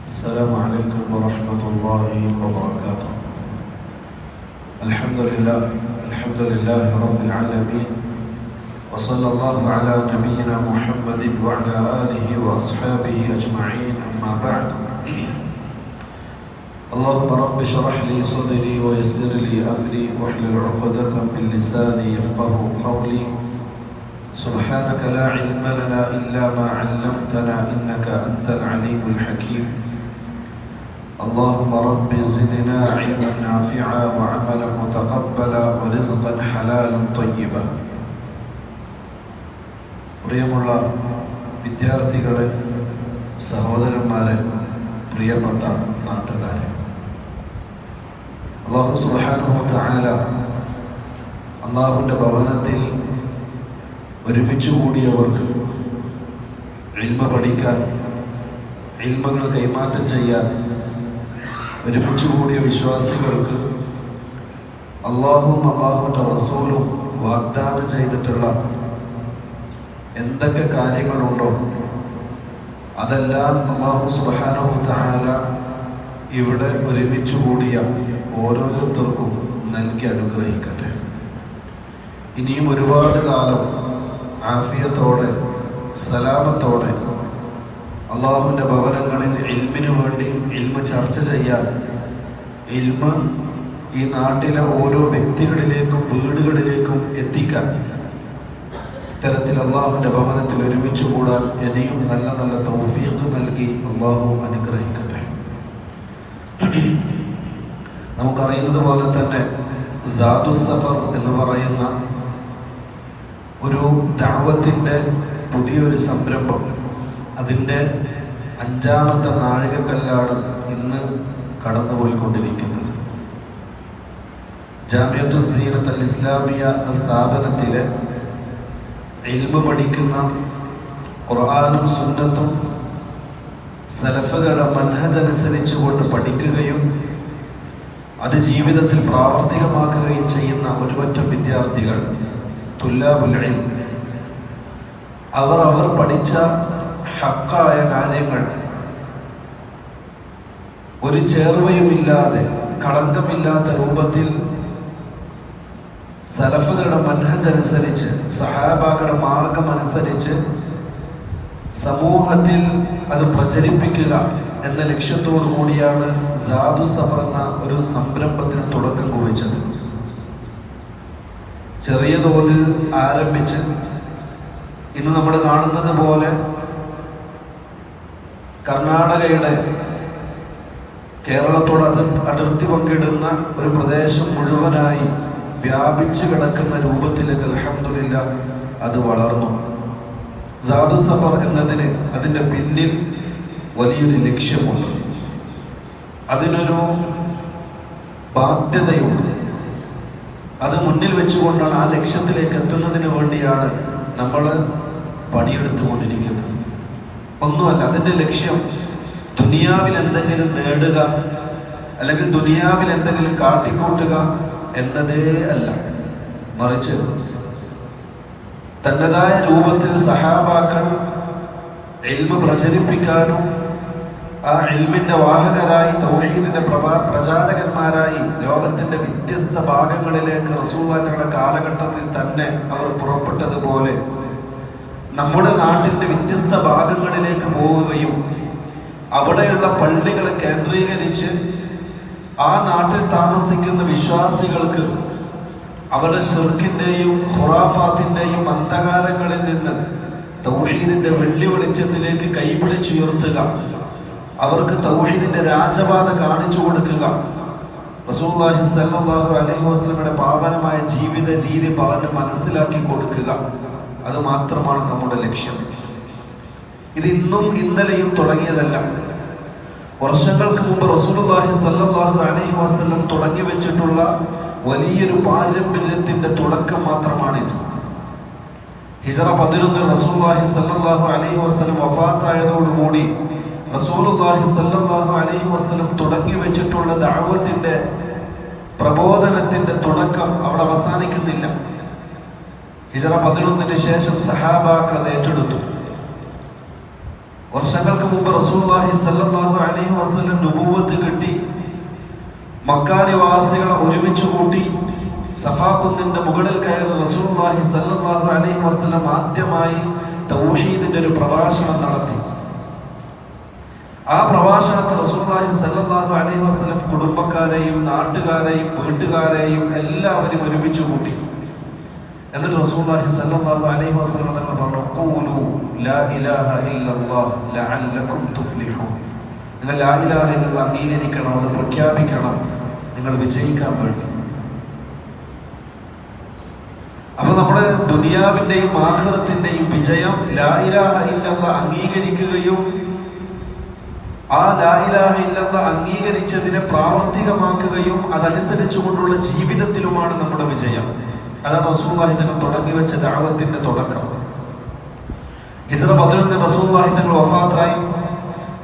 السلام عليكم ورحمة الله وبركاته. الحمد لله رب العالمين، وصلى الله على نبينا محمد وعلى آله وأصحابه أجمعين، أما بعد. اللهم رب اشرح لي صدري ويسر لي أمري واحلل عقدة من لساني يفقهوا قولي. سبحانك لا علم لنا إلا ما علمتنا إنك أنت العليم الحكيم. اللهم رب زدنا علما نافعا وعملا متقبلا ورزقا حلالا طيبا. പ്രിയമുള്ള വിദ്യാർത്ഥികളെ, സഹോദരന്മാരെ, പ്രിയപ്പെട്ട നാട്ടുകാരെ, അല്ലാഹു സുബ്ഹാനഹു വ തആല അല്ലാഹുവിൻ്റെ ഭവനത്തിൽ ഒരുമിച്ച് കൂടിയവർക്ക് ഇൽമ പഠിക്കാൻ, ഇൽമകൾ കൈമാറ്റം ചെയ്യാൻ ഒരുമിച്ച് കൂടിയ വിശ്വാസികൾക്ക് അല്ലാഹുവും അല്ലാഹുവിൻ്റെ റസൂലും വാഗ്ദാനം ചെയ്തിട്ടുള്ള എന്തൊക്കെ കാര്യങ്ങളുണ്ടോ അതെല്ലാം അല്ലാഹു സുബ്ഹാനഹു വ തആല ഇവിടെ ഒരുമിച്ച് കൂടിയ ഓരോരുത്തർക്കും നൽകി അനുഗ്രഹിക്കട്ടെ. ഇനിയും ഒരുപാട് കാലം ആഫിയത്തോടെ സലാമത്തോടെ അള്ളാഹുവിൻ്റെ ഭവനങ്ങളിൽ ഇൽമിനു വേണ്ടി ഇൽമ ചർച്ച ചെയ്യാൻ, ഇൽമ ഈ നാട്ടിലെ ഓരോ വ്യക്തികളിലേക്കും വീടുകളിലേക്കും എത്തിക്കാൻ, ഇത്തരത്തിൽ അള്ളാഹുവിൻ്റെ ഭവനത്തിൽ ഒരുമിച്ച് കൂടാൻ ഇനിയും നല്ല നല്ല തൗഫീഖ് നൽകി അള്ളാഹു അനുഗ്രഹിക്കട്ടെ. നമുക്കറിയുന്നത് പോലെ തന്നെ സാദുസ്സഫർ എന്ന് പറയുന്ന ഒരു ദഅവത്തിൻ്റെ പുതിയൊരു സംരംഭം, അതിൻ്റെ 5ാമത്തെ നാഴികക്കല്ലാണ് ഇന്ന് കടന്നുപോയിക്കൊണ്ടിരിക്കുന്നത്. ജാമിഅത്തു സീറത്ത് അൽ ഇസ്ലാമിയ എന്ന സ്ഥാപനത്തിലെ ഇൽമ പഠിക്കുന്ന, ഖുർആനും സുന്നത്തും സലഫുകളുടെ മൻഹജ് അനുസരിച്ചുകൊണ്ട് പഠിക്കുകയും അത് ജീവിതത്തിൽ പ്രാവർത്തികമാക്കുകയും ചെയ്യുന്ന ഒരുപറ്റം വിദ്യാർത്ഥികൾ, തുല്ലാബുൽ ഇൽം, അവർ പഠിച്ച ഹക്കായ കാര്യങ്ങൾ ഒരു ചേർവയുമില്ലാതെ, കളങ്കമില്ലാത്ത രൂപത്തിൽ സലഫുകളുടെ മൻഹജ് അനുസരിച്ച്, സഹാബാക്കളുടെ മാർഗമനുസരിച്ച് സമൂഹത്തിൽ അത് പ്രചരിപ്പിക്കുക എന്ന ലക്ഷ്യത്തോടു കൂടിയാണ് സാദുസ്സഫർ എന്ന ഒരു സംരംഭത്തിന് തുടക്കം കുറിച്ചത്. ചെറിയ തോതിൽ ആരംഭിച്ച് ഇന്ന് നമ്മൾ കാണുന്നത് പോലെ കർണാടകയുടെ കേരളത്തോട് അതിർത്തി പങ്കിടുന്ന ഒരു പ്രദേശം മുഴുവനായി വ്യാപിച്ചു കിടക്കുന്ന രൂപത്തിലേക്ക് അൽഹംദുലില്ലാഹ് അത് വളർന്നു. സാദുസ്സഫർ എന്നതിന് അതിൻ്റെ പിന്നിൽ വലിയൊരു ലക്ഷ്യമുണ്ട്, അതിനൊരു ബാധ്യതയുണ്ട്. അത് മുന്നിൽ വെച്ചുകൊണ്ടാണ്, ആ ലക്ഷ്യത്തിലേക്ക് എത്തുന്നതിന് വേണ്ടിയാണ് നമ്മൾ പണിയെടുത്തുകൊണ്ടിരിക്കുന്നത്. ഒന്നുമല്ല അതിൻ്റെ ലക്ഷ്യം ദുനിയാവിൽ എന്തെങ്കിലും നേടുക, അല്ലെങ്കിൽ ദുനിയാവിൽ എന്തെങ്കിലും കാട്ടിക്കൂട്ടുക എന്നതേ അല്ല, മറിച്ച് തന്നതായ രൂപത്തിൽ സഹാബാക്കൾ ഇൽമ പ്രചരിപ്പിക്കാനും ആ ഇൽമിന്റെ വാഹകരായി, തൗഹീദിന്റെ പ്രചാരകന്മാരായി ലോകത്തിന്റെ വ്യത്യസ്ത ഭാഗങ്ങളിലേക്ക് റസൂലുള്ളാഹിയുടെ കാലഘട്ടത്തിൽ തന്നെ അവർ പുറപ്പെട്ടതുപോലെ നമ്മുടെ നാട്ടിന്റെ വ്യത്യസ്ത ഭാഗങ്ങളിലേക്ക് പോവുകയും അവിടെയുള്ള പള്ളികളെ കേന്ദ്രീകരിച്ച് ആ നാട്ടിൽ താമസിക്കുന്ന വിശ്വാസികൾക്ക് അവരുടെ ശിർക്കിന്റെയും ഖുറാഫാത്തിന്റെയും അന്ധകാരങ്ങളിൽ നിന്ന് തൗഹീദിന്റെ വെള്ളി വെളിച്ചത്തിലേക്ക് കൈപിടിച്ചുയർത്തുക, അവർക്ക് തൗഹീദിന്റെ രാജപാത കാണിച്ചു കൊടുക്കുക, റസൂലുള്ളാഹി സ്വല്ലല്ലാഹു അലൈഹി വസല്ലമയുടെ പാവനമായ ജീവിത രീതി പറഞ്ഞ് മനസ്സിലാക്കി കൊടുക്കുക, അത് മാത്രമാണ് നമ്മുടെ ലക്ഷ്യം. ഇത് ഇന്നും ഇന്നലെയും തുടങ്ങിയതല്ല. വർഷങ്ങൾക്ക് മുമ്പ് റസൂലുള്ളാഹി സ്വല്ലല്ലാഹു അലൈഹി വസല്ലം തുടങ്ങി വെച്ചിട്ടുള്ള വലിയൊരു പാരമ്പര്യത്തിന്റെ തുടക്കം മാത്രമാണിത്. ഹിജ്റ 11 റസൂലുള്ളാഹി സ്വല്ലല്ലാഹു അലൈഹി വസല്ലം വഫാത്തായതോടുകൂടി റസൂലുള്ളാഹി സ്വല്ലല്ലാഹു അലൈഹി വസല്ലം തുടങ്ങി വെച്ചിട്ടുള്ള ദഅവത്തിന്റെ, പ്രബോധനത്തിന്റെ തുടക്കം അവിടെ അവസാനിക്കുന്നില്ല. ഹിജ്റ 11 ശേഷം സഹാബാക്കൾ അത് ഏറ്റെടുത്തു. വർഷങ്ങൾക്ക് മുമ്പ് റസൂലുള്ളാഹി സ്വല്ലല്ലാഹു അലൈഹി വസല്ലം നുബുവത്ത് കിട്ടി. മക്ക നിവാസികളെ ഒരുമിച്ച് കൂട്ടി സഫാ കുന്നിന്റെ മുകളിൽ കയറി റസൂലുള്ളാഹി സ്വല്ലല്ലാഹു അലൈഹി വസല്ലം ആദ്യമായി തൗഹീദിന്റെ ഒരു പ്രഭാഷണം നടത്തി. ആ പ്രഭാഷണത്തിൽ റസൂലുള്ളാഹി സ്വല്ലല്ലാഹു അലൈഹി വസല്ലം കുടുംബക്കാരെയും നാട്ടുകാരെയും വീട്ടുകാരെയും എല്ലാവരും ഒരുമിച്ച് കൂട്ടി. എന്നിട്ട് റസൂലുള്ളാഹി സ്വല്ലല്ലാഹു അലൈഹി വസല്ലം തങ്ങൾ പറഞ്ഞു, ഖൂലു ലാ ഇലാഹ ഇല്ലല്ലാഹ് ലഅല്ലകും തുഫ്ലിഹൂൻ. നിങ്ങൾ ലാ ഇലാഹ ഇല്ലല്ലാഹ് അംഗീകരിക്കണം, അത് പ്രഖ്യാപിക്കണം, നിങ്ങൾ വിജയിക്കാൻ വേണ്ടി. അപ്പൊ നമ്മുടെ ദുനിയാവിന്റെയും ആഖിറത്തിന്റെയും വിജയം ലാ ഇലാഹ ഇല്ലല്ലാഹ് അംഗീകരിക്കുകയും ആ ലാ ഇലാഹ ഇല്ലല്ലാഹ് അംഗീകരിച്ചതിനെ പ്രാവർത്തികമാക്കുകയും അതനുസരിച്ചുകൊണ്ടുള്ള ജീവിതത്തിലുമാണ് നമ്മുടെ വിജയം. അതാണ് റസൂലുള്ളാഹി തങ്ങൾ തുടങ്ങി വെച്ച ദഅവത്തിന്റെ തുടക്കം. ഹിജ്റ 11 റസൂലുള്ളാഹി തങ്ങൾ വഫാത്തായി.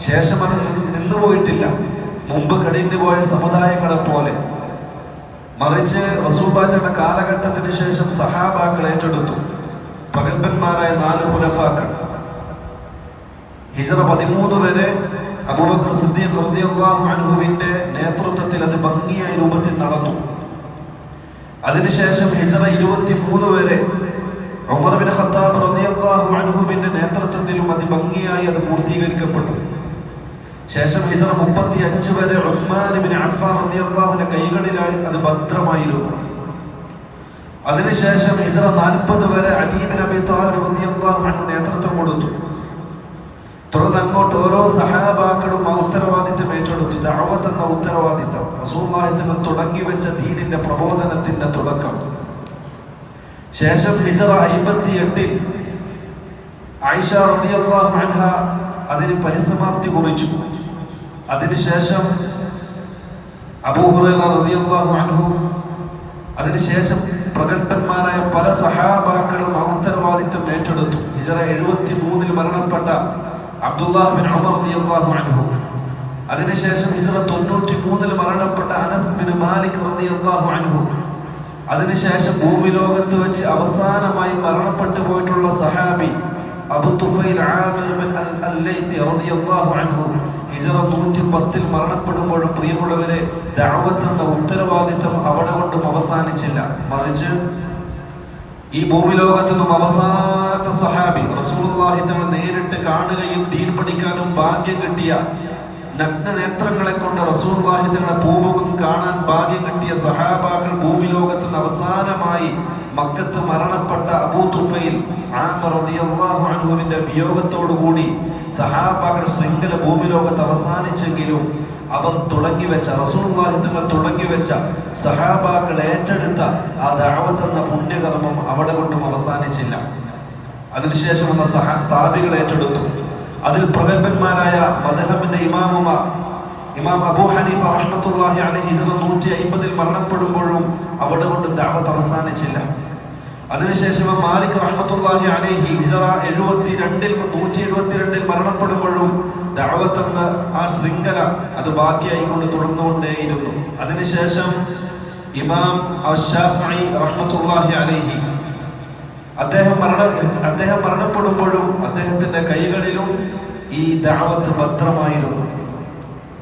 ശേഷം അത് നിന്നുപോയിട്ടില്ല, മുമ്പ് കഴിഞ്ഞു പോയ സമുദായങ്ങളെ പോലെ. മറിച്ച് റസൂലുള്ളാഹി തങ്ങളുടെ കാലഘട്ടത്തിന് ശേഷം സഹാബാക്കൾ ഏറ്റെടുത്തു. പ്രഗത്ഭന്മാരായ 4 ഖുലഫാക്കൾ. ഹിജ്റ 13 വരെ അബൂബക്കർ സിദ്ദീഖ് റളിയല്ലാഹു അൻഹുവിന്റെ നേതൃത്വത്തിൽ അത് ഭംഗിയായ രൂപത്തിൽ നടന്നു. അതിനുശേഷം ഹിജ്റ 23 വരെ ഉമർ ബിൻ ഖത്താബ് റളിയല്ലാഹു അൻഹുവിന്റെ നേതൃത്വത്തിലും അതിഭംഗിയായി അത് പൂർത്തീകരിക്കപ്പെട്ടു. ശേഷം ഹിജ്റ 35 വരെ ഉസ്മാൻ ബിൻ അഫ്ഫാൻ റളിയല്ലാഹുവിന്റെ കൈകളിലായി അത് ഭദ്രമായിരുന്നു. അതിനുശേഷം ഹിജ്റ 40 വരെ അലി ബിൻ അബി ത്വാലിബ് റളിയല്ലാഹു അൻഹു നേതൃത്വം കൊടുത്തു. തുടർന്ന് അങ്ങോട്ട് ഓരോ സഹാബാക്കളും ആ ഉത്തരവാദിത്തം ഏറ്റെടുത്തു. ദഅവത്ത് എന്ന ഉത്തരവാദിത്തം, റസൂലുള്ളാഹി തങ്ങൾ തുടങ്ങി വെച്ച ദീനിന്റെ പ്രബോധനത്തിന്റെ തുടക്കം. ശേഷം ഹിജ്റ 58 ആയിഷ റളിയല്ലാഹു അൻഹ അതിന് പരിസമാപ്തി കുറിച്ചു. അതിനുശേഷം അബൂ ഹുറൈറ റളിയല്ലാഹു അൻഹു, അതിനുശേഷം പ്രഗത്ഭന്മാരായ പല സഹാബാക്കളും ആ ഉത്തരവാദിത്തം ഏറ്റെടുത്തു. ഹിജ്റ 73 മരണപ്പെട്ട അബ്ദുല്ലാഹ് ബിൻ ഉമർ റളിയല്ലാഹു അൻഹു, അതിനുശേഷം ഹിജ്റ 93 മരണപ്പെട്ട അനസ് ബിൻ മാലിക് റളിയല്ലാഹു അൻഹു, അതിനുശേഷം ഭൂമി ലോകത്ത് വെച്ച് അവസാനമായി മരണപ്പെട്ടു പോയിട്ടുള്ള സഹാബി അബൂ തുഫൈൽ ആമിർ ബിൻ അൽ-ലൈഥി റളിയല്ലാഹു അൻഹു ഹിജ്റ 110 മരണപ്പെടുമ്പോഴും പ്രിയമുള്ളവരെ ദഅവത്ത് എന്ന ഉത്തരവാദിത്തം അവിടെ കൊണ്ടും അവസാനിച്ചില്ല. മറിച്ച് ഈ ഭൂമി ലോകത്തു നിന്നും അവസാനത്തെ സഹാബി റസൂലുള്ളാഹി തങ്ങൾ നേരിട്ട് കാണുകയും ദീൻ പഠിക്കാനും ഭാഗ്യം കിട്ടിയ, നഗ്ന നേത്രങ്ങളെ കൊണ്ട് റസൂലുള്ളാഹി തങ്ങളുടെ പൂമുഖം കാണാൻ ഭാഗ്യം കിട്ടിയ സഹാബാക്കൾ ഭൂമി ലോകത്ത് നിന്ന് അവസാനമായി മക്കത്ത് മരണപ്പെട്ട അബൂ തുഫൈൽ ആമിർ റളിയല്ലാഹു അൻഹുവിന്റെ വിയോഗത്തോടുകൂടി സഹാബാക്കളുടെ ശൃംഖല ഭൂമി ലോകത്ത് അവസാനിച്ചെങ്കിലും അവർ തുടങ്ങിവെച്ച, റസൂലുള്ളാഹി തങ്ങൾ തുടങ്ങിവെച്ച, സഹാബാക്കൾ ഏറ്റെടുത്ത ആ ദഅവത്ത് എന്ന പുണ്യകർമ്മം അവിടെ കൊണ്ടും അവസാനിച്ചില്ല. അതിനുശേഷം വന്ന താബികൾ ഏറ്റെടുത്തു. അതിൽ പ്രഗത്ഭന്മാരായ മദ്ഹബിന്റെ ഇമാമുമാർ, ഇമാം അബൂ ഹനീഫ റഹ്മത്തുള്ളാഹി അലൈഹി ഹിജ്റ 150 മരണപ്പെടുമ്പോഴും അവിടെ കൊണ്ട് ദഅവത്ത് അവസാനിച്ചില്ല. അതിനുശേഷം മാലിക് റഹ്മത്തുള്ളാഹി അലൈഹി ഹിജ്റ 172 മരണപ്പെടുമ്പോഴും ദഅവത്ത് എന്ന ആ ശൃംഖല അത് ബാക്കിയായിക്കൊണ്ട് തുടർന്നുകൊണ്ടേയിരുന്നു. അതിനുശേഷം ഇമാം അശ്ശാഫിഈ റഹ്മത്തുള്ളാഹി അലൈഹി അദ്ദേഹം മരണപ്പെടുമ്പോഴും അദ്ദേഹത്തിന്റെ കൈകളിലും ഈ ദഅവത്ത് ഭദ്രമായിരുന്നു.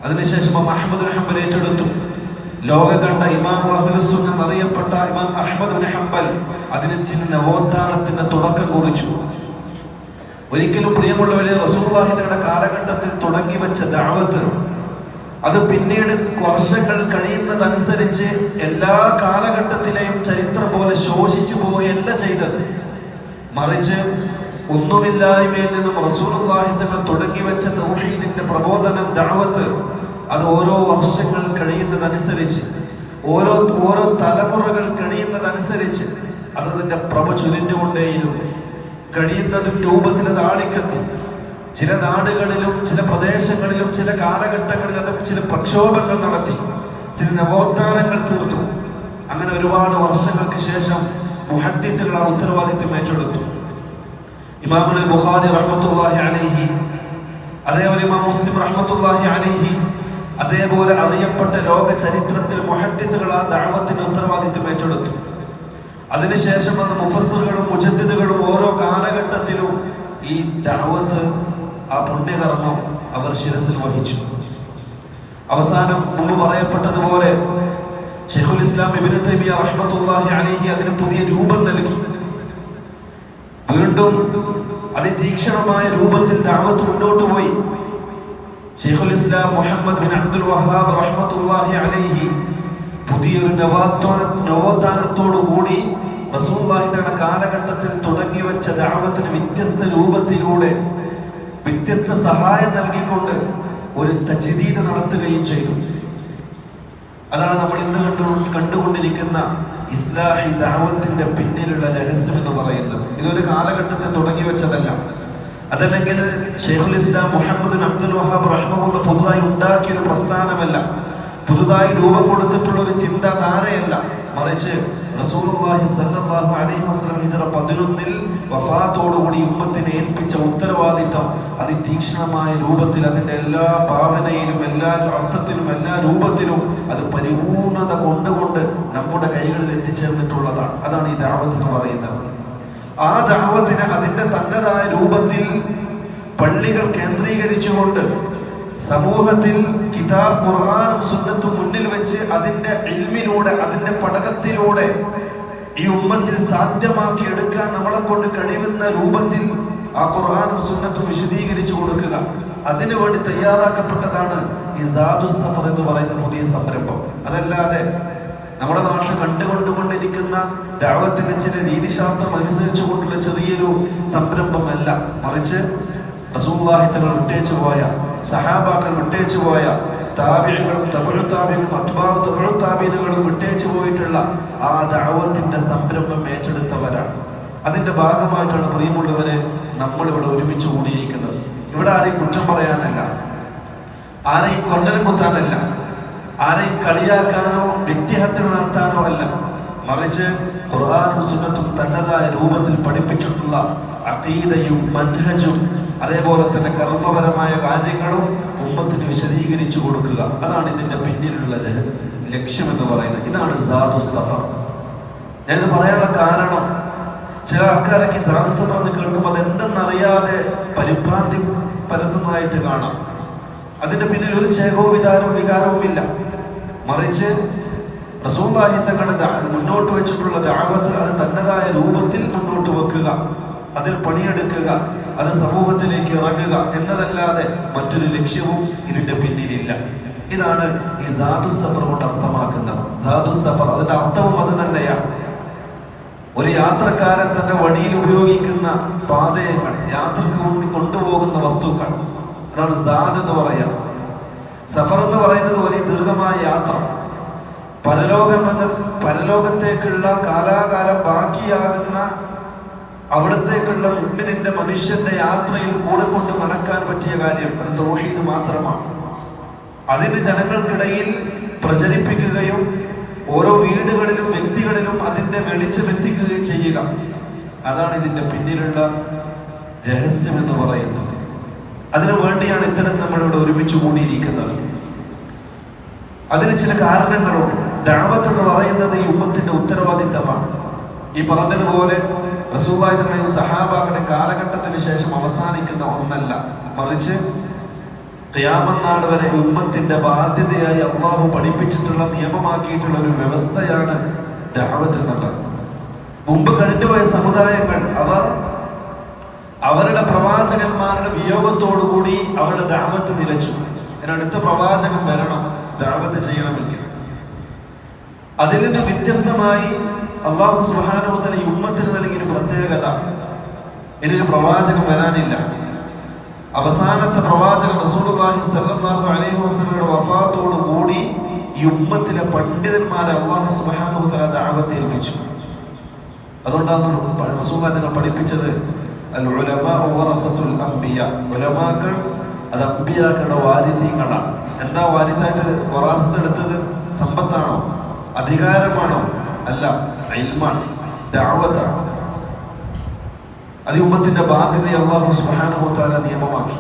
അതിനുശേഷം അഹ്മദ് ബിൻ ഹംബൽ ഏറ്റെടുത്തു. ലോക കണ്ട ഇമാം അഹ്ലുസുന്ന എന്നറിയപ്പെട്ട ഇമാം അഹ്മദ് ബിൻ ഹംബൽ അതിന് ചില നവോത്ഥാനത്തിന്റെ തുടക്കം കുറിച്ചു. ഒരിക്കലും പ്രിയമുള്ളവരെ റസൂലുള്ളാഹി തങ്ങളുടെ കാലഘട്ടത്തിൽ തുടങ്ങി വെച്ച ദഅവത്ത് അത് പിന്നീട് വർഷങ്ങൾ കഴിയുന്നതനുസരിച്ച് എല്ലാ കാലഘട്ടത്തിലെയും ചരിത്രം പോലെ ശോഷിച്ചു പോവുകയല്ല ചെയ്തത്. മറിച്ച് ഒന്നുമില്ലായ്മയിൽ നിന്നും റസൂലുള്ളാഹി തങ്ങൾ തുടങ്ങി വെച്ച തൗഹീദിന്റെ പ്രബോധനം, ദഅവത്ത് അത് ഓരോ വർഷങ്ങൾ കഴിയുന്നതനുസരിച്ച്, ഓരോ തലമുറകൾ കഴിയുന്നതനുസരിച്ച് അത് അതിന്റെ പ്രഭ ചുരിഞ്ഞുകൊണ്ടേയിരുന്നു. കഴിയുന്നതും രൂപത്തിൽ അത് ആളിക്കത്തി. ചില നാടുകളിലും ചില പ്രദേശങ്ങളിലും ചില കാലഘട്ടങ്ങളിലും അത് ചില പ്രക്ഷോഭങ്ങൾ നടത്തി, ചില നവോത്ഥാനങ്ങൾ തീർത്തു. അങ്ങനെ ഒരുപാട് വർഷങ്ങൾക്ക് ശേഷം മുഹദ്ദിസുകൾ ആ ഉത്തരവാദിത്വം ഏറ്റെടുത്തു. ഇമാമുൽ ബുഖാരി റഹ്മത്തുള്ളാഹി അലൈഹി, അതേപോലെ ഇമാം മുസ്ലിം റഹ്മത്തുള്ളാഹി അലൈഹി, അതേപോലെ അറിയപ്പെട്ട ലോക ചരിത്രത്തിൽ മുഹദ്ദിസുകൾ ആ ദഅവത്തിന്റെ ഉത്തരവാദിത്വം ഏറ്റെടുത്തു. അതിനുശേഷം വന്ന മുഫസ്സിറുകളും മുജദ്ദിദുകളും ഓരോ കാലഘട്ടത്തിലും ഈ ദഅവത്ത് ആ പുണ്യകർമ്മം അവർ ശിരസിൽ വഹിച്ചു. അവസാനം മുമ്പ് പറയപ്പെട്ടതുപോലെ ശൈഖുൽ ഇസ്ലാം ഇബ്നു തൈമിയ്യ റഹ്മത്തുള്ളാഹി അലൈഹി അതിന് പുതിയ രൂപം നൽകി. വീണ്ടും അതിതീക്ഷണമായ രൂപത്തിൽ ദഅവത്ത് മുന്നോട്ട് പോയി. ശൈഖുൽ ഇസ്ലാം മുഹമ്മദ് ബിൻ അബ്ദുൽ വഹാബ് റഹ്മത്തുള്ളാഹി അലൈഹി പുതിയൊരു നവോത്ഥാനത്തോടു കൂടി റസൂലുള്ളാഹിയുടെ കാലഘട്ടത്തിൽ തുടങ്ങി വെച്ച ദഅവത്തിന് വ്യത്യസ്ത രൂപത്തിലൂടെ വ്യത്യസ്ത സഹായം നൽകിക്കൊണ്ട് ഒരു തജ്ദീദ് നടത്തുകയും ചെയ്തു. അതാണ് നമ്മൾ ഇന്ന് കണ്ടുകൊണ്ടിരിക്കുന്ന ഇസ്ലാഹി ദഅവത്തിന്റെ പിന്നിലുള്ള രഹസ്യം എന്ന് പറയുന്നത്. ഇതൊരു കാലഘട്ടത്തിൽ തുടങ്ങി വെച്ചതല്ല. അതല്ലെങ്കിൽ ശൈഖുൽ ഇസ്ലാം മുഹമ്മദ് ബിൻ അബ്ദുൽ വഹാബ് റഹിമഹുല്ലാഹ് പുതുതായി ഉണ്ടാക്കിയൊരു പ്രസ്ഥാനമല്ല, പുതുതായി രൂപം കൊടുത്തിട്ടുള്ള ഒരു ചിന്താധാരയല്ല. മറിച്ച് റസൂലുള്ളാഹി സ്വല്ലല്ലാഹു അലൈഹി വസല്ലം ഹിജ്റ 11 വഫാത്തോടുകൂടി ഉമ്മത്തിനെ ഏൽപ്പിച്ച ഉത്തരവാദിത്തം അതിതീക്ഷ്ണമായ രൂപത്തിൽ അതിന്റെ എല്ലാ ഭാവനയിലും എല്ലാ അർത്ഥത്തിലും എല്ലാ രൂപത്തിലും അത് പരിപൂർണത കൊണ്ടുകൊണ്ട് നമ്മുടെ കൈകളിൽ എത്തിച്ചേർന്നിട്ടുള്ളതാണ്. അതാണ് ഈ ദഅവത്ത് എന്ന് പറയുന്നത്. ആ ദഅവത്തിന് അതിന്റെ തന്നതായ രൂപത്തിൽ പള്ളികൾ കേന്ദ്രീകരിച്ചുകൊണ്ട് സമൂഹത്തിൽ കിതാബ് ഖുർആനും സുന്നത്തും മുന്നിൽ വെച്ച് അതിന്റെ ഇൽമിലൂടെ അതിന്റെ പഠനത്തിലൂടെ ഈ ഉമ്മത്തിൽ സാധ്യമാക്കി എടുക്കാൻ നമ്മളെ കൊണ്ട് കഴിയുന്ന രൂപത്തിൽ ആ ഖുർആനും സുന്നത്തും വിശദീകരിച്ചു കൊടുക്കുക. അതിനുവേണ്ടി തയ്യാറാക്കപ്പെട്ടതാണ് ഈ സാദുസ് സഫർ എന്ന് പറയുന്ന പുതിയ സംരംഭം. അതല്ലാതെ നമ്മുടെ നാട്ടിൽ കണ്ടുകൊണ്ടിരിക്കുന്ന ദഅവത്തിന്റെ ചില രീതിശാസ്ത്രം അനുസരിച്ചു കൊണ്ടുള്ള ചെറിയൊരു സംരംഭമല്ല. മറിച്ച് റസൂലുള്ളാഹി തങ്ങൾ വിട്ടേച്ചു പോയ, സഹാബാക്കൾ വിട്ടേച്ചു പോയ, താബിഈകളും തബഉ താബിഈകളും അത്ബാഉ തബഉ താബിഈനുകളും വിട്ടേച്ചു പോയിട്ടുള്ള ആ ദഅവത്തിന്റെ സംരംഭം ഏറ്റെടുത്തവരാണ്. അതിന്റെ ഭാഗമായിട്ടാണ് പ്രിയമുള്ളവരെ നമ്മളിവിടെ ഒരുമിച്ച് കൂടിയിരിക്കുന്നത്. ഇവിടെ ആരെയും കുറ്റം പറയാനല്ല, ആരെയും കൊണ്ടനം കുത്താനല്ല, ആരെയും കളിയാക്കാനോ വ്യക്തിഹത്യ നടത്താനോ അല്ല. മറിച്ച് ഖുർആനും സുന്നത്തും തന്നതായ രൂപത്തിൽ പഠിപ്പിച്ചിട്ടുള്ള അഖീദയും മൻഹജും അതേപോലെ തന്നെ കർമ്മപരമായ കാര്യങ്ങളും ഉമ്മത്തിന് വിശദീകരിച്ചു കൊടുക്കുക. അതാണ് ഇതിന്റെ പിന്നിലുള്ള ലക്ഷ്യം എന്ന് പറയുന്നത്. ഇതാണ് സാദുസ് സഫർ. ഞാനിത് പറയാനുള്ള കാരണം, ചില ആൾക്കാരൊക്കെ സാദുസ് സഫർ എന്ന് കേൾക്കുമ്പോൾ അതെന്തെന്നറിയാതെ പരിഭ്രാന്തി പരത്തുന്നതായിട്ട് കാണാം. അതിന്റെ പിന്നിൽ ഒരു ചേകവും വികാരവും ഇല്ല. മറിച്ച് റസൂലുള്ളാഹി തങ്ങളുടെ മുന്നോട്ട് വെച്ചിട്ടുള്ള ദഅവത്ത് അത് തന്നതായ രൂപത്തിൽ മുന്നോട്ട് വെക്കുക, അതിൽ പണിയെടുക്കുക, അത് സമൂഹത്തിലേക്ക് ഇറങ്ങുക എന്നതല്ലാതെ മറ്റൊരു ലക്ഷ്യവും ഇതിന്റെ പിന്നിലില്ല. ഇതാണ് ഈ സാദുസ് സഫർ കൊണ്ട് അർത്ഥമാക്കുന്നത്. സാദുസ് സഫർ അതിന്റെ അർത്ഥവും അത് തന്നെയാണ്. ഒരു യാത്രക്കാരൻ തന്റെ വഴിയിൽ ഉപയോഗിക്കുന്ന പാതയങ്ങൾ, യാത്രക്ക് വേണ്ടി കൊണ്ടുപോകുന്ന വസ്തുക്കൾ, അതാണ് സാദ് എന്ന് പറയാം. സഫർ എന്ന് പറയുന്നത് വലിയ ദീർഘമായ യാത്ര, പരലോകത്തേക്കുള്ള കാലാകാലം ബാക്കിയാകുന്ന അവിടത്തേക്കുള്ള മുമ്പിന്റെ മനുഷ്യന്റെ യാത്രയിൽ കൂടെ കൊണ്ട് നടക്കാൻ പറ്റിയ കാര്യം അത് തൗഹീദ് മാത്രമാണ്. അതിന് ജനങ്ങൾക്കിടയിൽ പ്രചരിപ്പിക്കുകയും ഓരോ വീടുകളിലും വ്യക്തികളിലും അതിന്റെ വെളിച്ചം എത്തിക്കുകയും ചെയ്യുക, അതാണ് ഇതിന്റെ പിന്നിലുള്ള രഹസ്യം എന്ന് പറയുന്നത്. അതിനു വേണ്ടിയാണ് ഇത്തരം നമ്മളിവിടെ ഒരുമിച്ച് കൂടിയിരിക്കുന്നത്. അതിന് ചില കാരണങ്ങളുണ്ട്. ദഅവത്ത് എന്ന് പറയുന്നത് ഈ ഉമ്മത്തിന്റെ ഉത്തരവാദിത്തമാണ്. ഈ പറഞ്ഞതുപോലെ റസൂലുള്ളാഹിയുടെയും സഹാബാക്കളുടെയും കാലഘട്ടത്തിന് ശേഷം അവസാനിക്കുന്ന ഒന്നല്ല, മറിച്ച് ഖിയാമത്ത് നാൾ വരെ ഉമ്മത്തിന്റെ ബാധ്യതയായി അള്ളാഹു പഠിപ്പിച്ചിട്ടുള്ള നിയമമാക്കിയിട്ടുള്ള ഒരു വ്യവസ്ഥയാണ് ദഅവത്ത് എന്നുള്ളത്. മുമ്പ് കഴിഞ്ഞുപോയ സമുദായങ്ങൾ അവരുടെ പ്രവാചകന്മാരുടെ വിയോഗത്തോടുകൂടി അവരുടെ ദഅവത്ത് നിലച്ചു. അതിനടുത്ത പ്രവാചകൻ വരണം ദഅവത്ത് ചെയ്യണമെങ്കിൽ. അതിൽ നിന്ന് വ്യത്യസ്തമായി അല്ലാഹു സുബ്ഹാനഹു വ തആല ഈ ഉമ്മത്തിന് നൽകിയൊരു പ്രത്യേകത, ഇനിയൊരു പ്രവാചകൻ വരാനില്ല. അവസാനത്തെ പ്രവാചകൻ റസൂലുള്ളാഹി സ്വല്ലല്ലാഹു അലൈഹി വസല്ലമയുടെ വഫാത്തോടു കൂടി ഈ ഉമ്മത്തിലെ പണ്ഡിതന്മാരെ അല്ലാഹു സുബ്ഹാനഹു വ തആല ദഅവത്ത് ഏൽപ്പിച്ചു. അതുകൊണ്ടാണ് റസൂലുള്ളാഹി തങ്ങൾ പഠിപ്പിച്ചത് അൽ ഉലമാഉ വറസത്തുൽ അംബിയാ, ഉലമാക്കൾ അത് അംബിയാക്കളുടെ വാരിഥീങ്ങളാണ്. എന്താ വാരിസായിട്ട് വറാസത്ത് എടുത്തത്? സമ്പത്താണോ? അധികാരമാണോ? അല്ല, ഇൽമാണ്, ദഅവത്താണ്. അത് ഉമ്മത്തിന്റെ ബാധ്യത അല്ലാഹു സുബ്ഹാനഹു വ തആല നിയമമാക്കി.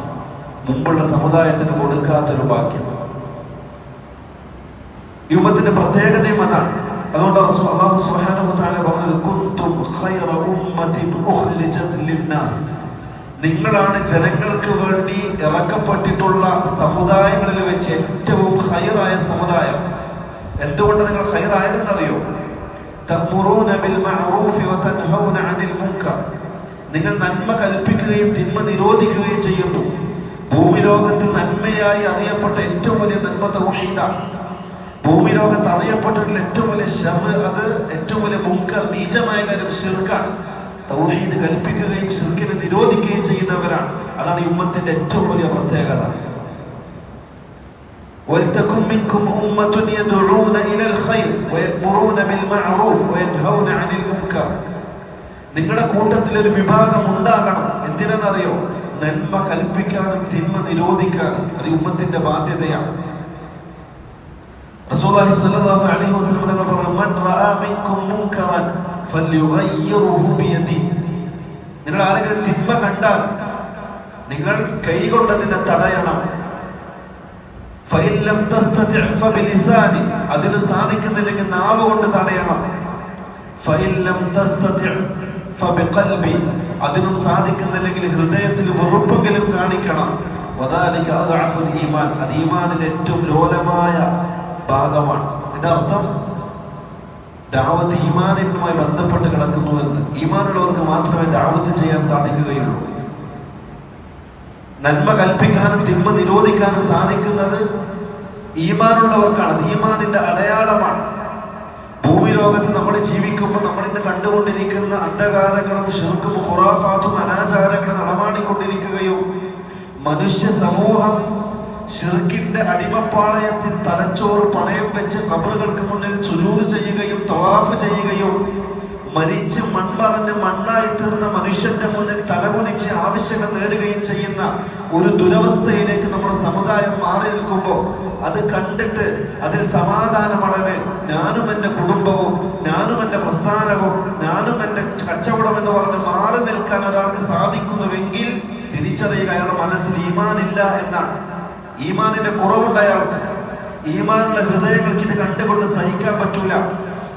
മുമ്പുള്ള സമുദായത്തിന് കൊടുക്കാത്തൊരു ഭാഗ്യം. ഈ ഉമ്മത്തിന്റെ പ്രത്യേകതയും അതാണ്. അതുകൊണ്ട് അല്ലാഹു സുബ്ഹാനഹു വ തആല പറഞ്ഞത് കുൻതും ഖൈറ ഉമ്മത്തിൻ ഉഖ്രിജത് ലിന്നാസ്, നിങ്ങളാണ് ജനങ്ങൾക്ക് വേണ്ടി ഇറക്കപ്പെട്ടിട്ടുള്ള സമുദായങ്ങളിൽ വെച്ച് ഏറ്റവും ഖൈറായ സമുദായം. എന്തുകൊണ്ട് നിങ്ങൾ ഖൈറായതെന്നറിയോ? തഅ്മുറൂന ബിൽ മഅറൂഫി വതൻഹൗന അനിൽ മുൻകർ. നിങ്ങൾ നന്മ കൽപ്പിക്കുകയും തിന്മ നിരോധിക്കുകയും ചെയ്യുന്നു. ഭൂമി ലോകത്ത് നന്മയായി അറിയപ്പെട്ട ഏറ്റവും വലിയ നന്മ തൗഹീദാണ്. ഭൂമി ലോകത്ത് അറിയപ്പെട്ടിട്ടുള്ള ഏറ്റവും വലിയ ശർറ്, അത് ഏറ്റവും വലിയ മുൻകർ, നീചമായ കാര്യം ശിർക്കാണ്. തൗഹീദ് കൽപ്പിക്കുകയും ശിർക്കിനെ നിരോധിക്കുകയും ചെയ്യുന്നവരാണ്. അതാണ് ഈ ഉമ്മത്തിന്റെ ഏറ്റവും വലിയ പ്രത്യേകത. വൽതകും മിൻകും ഉമ്മത്തുൻ യദ്ഊന ഇലൽ ഖൈർ വയഅ്മുറൂന ബിൽ മഅറൂഫ് വയൻഹൗന അനിൽ മുൻകർ. നിങ്ങളുടെ കൂട്ടത്തിൽ ഒരു വിഭാഗം ഉണ്ടാകണം. എന്തിനെന്നറിയോ? നന്മ കൽപ്പിക്കാനും തിന്മ നിരോധിക്കാനും. അത് ഉമ്മത്തിന്റെ ബാധ്യതയാണ്. റസൂലുള്ളാഹി സ്വല്ലല്ലാഹു അലൈഹി വസല്ലം തങ്ങൾ പറഞ്ഞു, മൻ റഅ മിൻകും മുൻകറൻ ഫൽയുഗയ്യിറുഹു ബിയദി. നിങ്ങൾ ആരെങ്കിലും തിന്മ കണ്ടാൽ നിങ്ങൾ കൈകൊണ്ട് അതിനെ തടയണം. ഫഇൻ ലം തസ്തതി' ഫബിലിസാനി. അതിന് സാധിക്കുന്നില്ലെങ്കിൽ നാവ് കൊണ്ട് തടയണം. ഫഇൻ ലം തസ്തതി' ഫബിഖൽബി. അതിനും സാധിക്കുന്നില്ലെങ്കിൽ ഹൃദയത്തിൽ വെറുപ്പെങ്കിലും കാണിക്കണം. വദാലിക അദ്അഫുൽ ഈമാൻ. അത് ഈമാനിന്റെ ഏറ്റവും ലോലമായ ഭാഗമാണ്. ഇതിന്റെ അർത്ഥം ദഅവത്ത് ഈമാനുമായി ബന്ധപ്പെട്ട് കിടക്കുന്നു എന്ന്. ഈമാനുള്ളവർക്ക് മാത്രമേ ദഅവത്ത് ചെയ്യാൻ സാധിക്കുകയുള്ളൂ. നന്മ കൽപ്പിക്കാനും തിന്മ നിരോധിക്കാനും സാധിക്കുന്നത് ഈമാനുള്ളവർക്കാണ്. അത് ഈമാനിന്റെ അടയാളമാണ്. ഭൂമി ലോകത്ത് നമ്മൾ ജീവിക്കുമ്പോൾ നമ്മൾ ഇന്ന് കണ്ടുകൊണ്ടിരിക്കുന്ന അന്ധകാരങ്ങളും ശിർക്കും ഖുറാഫാത്തും അനാചാരങ്ങളും നടമാടിക്കൊണ്ടിരിക്കുകയും മനുഷ്യ സമൂഹം ശിർക്കിന്റെ അടിമപ്പാളയത്തിൽ തലച്ചോറ് പണയം വെച്ച് ഖബറുകൾക്ക് മുന്നിൽ സുജൂദ് ചെയ്യുകയും തവാഫ് ചെയ്യുകയും മരിച്ച് മൺമറഞ്ഞ് മണ്ണായി തീർന്ന മനുഷ്യന്റെ മുന്നിൽ തലകുനിച്ച് ആവശ്യങ്ങൾ നേടുകയും ചെയ്യുന്ന ഒരു ദുരവസ്ഥയിലേക്ക് നമ്മുടെ സമുദായം മാറി നിൽക്കുമ്പോൾ അത് കണ്ടിട്ട് അതിൽ സമാധാനമടന് ഞാനും എൻ്റെ കുടുംബവും ഞാനും എൻ്റെ പ്രസ്ഥാനവും ഞാനും എൻ്റെ കച്ചവടം എന്ന് പറഞ്ഞ് മാറി നിൽക്കാൻ ഒരാൾക്ക് സാധിക്കുന്നുവെങ്കിൽ തിരിച്ചറിയുക അയാളുടെ മനസ്സിൽ ഈമാനില്ല എന്നാണ്. ഈമാനിന്റെ കുറവുണ്ട് അയാൾക്ക്. ഈമാനുള്ള ഹൃദയങ്ങൾക്ക് ഇത് കണ്ടുകൊണ്ട് സഹിക്കാൻ പറ്റൂല.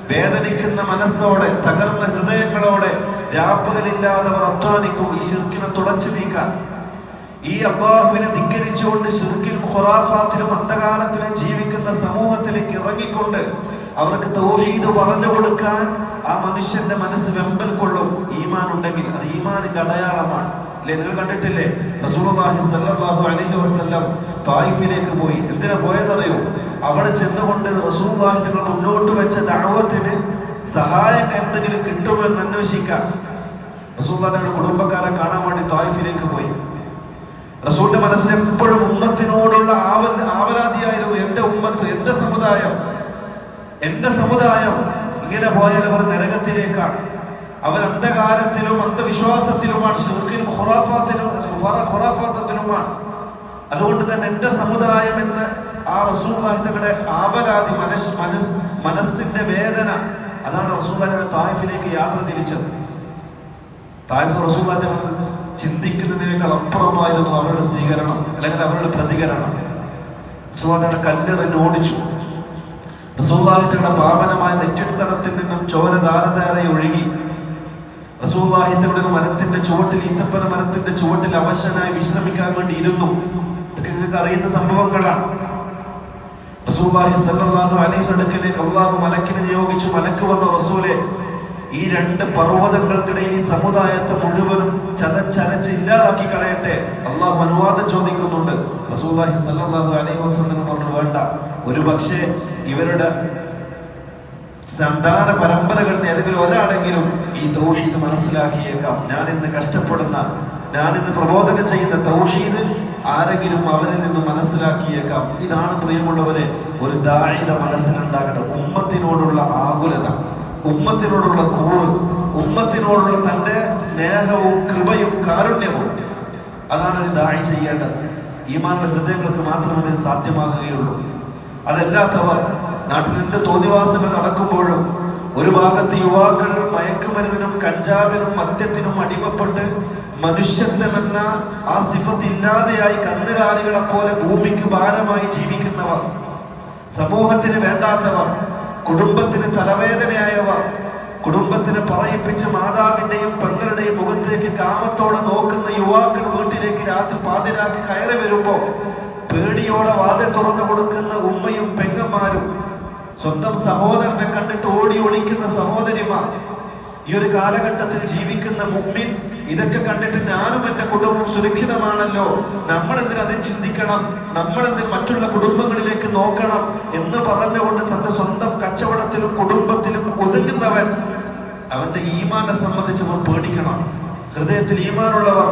വേദനിക്കുന്ന മനസ്സോടെ തകർന്ന ഹൃദയങ്ങളോടെ രാപ്പകലില്ലാതെ അവർ അധ്വാനിക്കും ഈ ശിർക്കിനെ തുടച്ചു നീക്കാൻ. ഈ അല്ലാഹുവിനെ ധിക്കരിച്ചുകൊണ്ട് ശിർക്കിലും ഖുറാഫാത്തിലും അന്ധകാരത്തിലും ജീവിക്കുന്ന സമൂഹത്തിലേക്ക് ഇറങ്ങിക്കൊണ്ട് അവർക്ക് തൗഹീദ് പറഞ്ഞു കൊടുക്കാൻ ആ മനുഷ്യന്റെ മനസ്സ് വെമ്പൽ കൊള്ളും. ഈമാൻ ഉണ്ടെങ്കിൽ അത് ഈമാനിന്റെ അടയാളമാണ്. അല്ലെ, നിങ്ങൾ കണ്ടിട്ടില്ലേ? റസൂലുള്ളാഹി സ്വല്ലല്ലാഹു അലൈഹി വസല്ലം തായിഫിലേക്ക് പോയി. എന്തിനാ പോയതറിയോ? അവിടെ ചെന്നുകൊണ്ട് റസൂലുള്ളാഹി തങ്ങൾ മുന്നോട്ട് വെച്ച ദഅവത്തിന് സഹായം എന്തെങ്കിലും കിട്ടുമെന്ന് അന്വേഷിക്കാൻ റസൂലുള്ളാഹിയുടെ കുടുംബക്കാരെ കാണാൻ വേണ്ടി തായിഫിലേക്ക് പോയി. റസൂലിന്റെ മനസ്സിൽ എപ്പോഴും ഉമ്മത്തിനോടുള്ള ആവലാതിയായിരുന്നു. എന്റെ ഉമ്മത്ത്, എന്റെ സമുദായം ഇങ്ങനെ പോയാൽ അവർ നരകത്തിലേക്കാണ്. അവർ അന്ധകാരത്തിലും അന്ധവിശ്വാസത്തിലുമാണ്, ശിർക്കിലും ഖുറാഫാത്തിലുമാണ്. അതുകൊണ്ട് തന്നെ എന്റെ സമുദായം എന്ന് ആ റസൂലുള്ളാഹി തങ്ങളുടെ ആവലാതി, മനസ്സിന്റെ വേദന, അതാണ് റസൂലുള്ളാഹിയുടെ തായിഫിലേക്ക് യാത്ര തിരിച്ചത്. തായിഫ് റസൂലുള്ളാഹി തങ്ങൾ ചിന്തിക്കുന്നതിനേക്കാൾ അപ്പുറമായിരുന്നു അവരുടെ സ്വീകരണം, അല്ലെങ്കിൽ അവരുടെ പ്രതികരണം. റസൂലുള്ളാഹിയുടെ കല്ലെറിഞ്ഞ് ഓടിച്ചു. റസൂലുള്ളാഹി തങ്ങളുടെ പാവനമായ നെറ്റിത്തടത്തിൽ നിന്നും ചോര ധാരധാര ഒഴുകി. റസൂലുള്ളാഹി തങ്ങളുടെ മരത്തിന്റെ ചുവട്ടിൽ, ഈത്തപ്പന മരത്തിന്റെ ചുവട്ടിൽ അവശനായി വിശ്രമിക്കാൻ വേണ്ടി ഇരുന്നു. ഇതൊക്കെ നിങ്ങൾക്ക് അറിയുന്ന സംഭവങ്ങളാണ്. റസൂലുള്ളാഹി സ്വല്ലല്ലാഹു അലൈഹി വസല്ലമയിലേക്ക് അല്ലാഹു മലക്കിനെ നിയോഗിച്ചു. മലക്ക് വന്നു, റസൂലേ, ഈ രണ്ട് പർവ്വതങ്ങൾക്കിടയിൽ ഈ സമുദായത്തെ മുഴുവനും ചതച്ചരച്ച് ഇല്ലാതാക്കി കളയട്ടെ. അല്ലാഹു അനുവാദം ചോദിക്കുന്നുണ്ട്. റസൂലുള്ളാഹി സ്വല്ലല്ലാഹു അലൈഹി വസല്ലം പറഞ്ഞു, വേണ്ട, ഒരു പക്ഷേ ഇവരുടെ സന്താന പരമ്പരകളിൽ ഏതെങ്കിലും ഒരാളെങ്കിലും ഈ തൗഹീദ് മനസ്സിലാക്കിയേക്കാം. ഞാനിന്ന് കഷ്ടപ്പെടുന്ന, ഞാനിന്ന് പ്രബോധനം ചെയ്യുന്ന തൗഹീദ് ആരെങ്കിലും അവരിൽ നിന്ന് മനസ്സിലാക്കിയേക്കാം. ഇതാണ് പ്രിയമുള്ളവരെ ഒരു ദാഇയുടെ മനസ്സിലുണ്ടാകേണ്ടത്. ഉമ്മത്തിനോടുള്ള ആകുലത, ഉമ്മത്തിനോടുള്ള കൂറ്, ഉമ്മത്തിനോടുള്ള തന്റെ സ്നേഹവും കൃപയും കാരുണ്യവും, അതാണ് ഒരു ദാഇ ചെയ്യേണ്ടത്. ഈമാനുള്ള ഹൃദയങ്ങൾക്ക് മാത്രമേ അതിന് സാധ്യമാകുകയുള്ളൂ. അതല്ലാത്തവർ നാട്ടിൽ എന്ത് തോന്നിവാസങ്ങൾ നടക്കുമ്പോഴും ഒരു ഭാഗത്ത് യുവാക്കൾ മയക്കുമരുന്നിനും കഞ്ചാവിനും മദ്യത്തിനും അടിമപ്പെട്ട് മനുഷ്യത്വമെന്ന ആ സിഫത്ത് ഇല്ലാതെയായി കന്നുകാലികളെ പോലെ ഭൂമിക്ക് ഭാരമായി ജീവിക്കുന്നവർ, സമൂഹത്തിന് വേണ്ടാത്തവർ, കുടുംബത്തിന് തലവേദനയായവർ, കുടുംബത്തിനെ പറയിപ്പിച്ച് മാതാവിന്റെയും പെങ്ങളുടെയും മുഖത്തേക്ക് കാമത്തോടെ നോക്കുന്ന യുവാക്കൾ വീട്ടിലേക്ക് രാത്രി പാതിരാക്കി കയറി വരുമ്പോ പേടിയോടെ വാതിൽ തുറന്നു കൊടുക്കുന്ന ഉമ്മയും പെങ്ങന്മാരും, സ്വന്തം സഹോദരനെ കണ്ടിട്ട് ഓടി ഒളിക്കുന്ന സഹോദരിമാർ, ഈ ഒരു കാലഘട്ടത്തിൽ ജീവിക്കുന്ന മുഅ്മിൻ ഇതൊക്കെ കണ്ടിട്ട് ഞാനും എന്റെ കുടുംബം സുരക്ഷിതമാണല്ലോ, നമ്മൾ എന്തിനത് ചിന്തിക്കണം, നമ്മൾ എന്തിന് മറ്റുള്ള കുടുംബങ്ങളിലേക്ക് നോക്കണം എന്ന് പറഞ്ഞുകൊണ്ട് തന്റെ സ്വന്തം കച്ചവടത്തിലും കുടുംബത്തിലും ഒതുങ്ങുന്നവൻ, അവന്റെ ഈമാനെ സംബന്ധിച്ചവർ പേടിക്കണം. ഹൃദയത്തിൽ ഈമാനുള്ളവർ,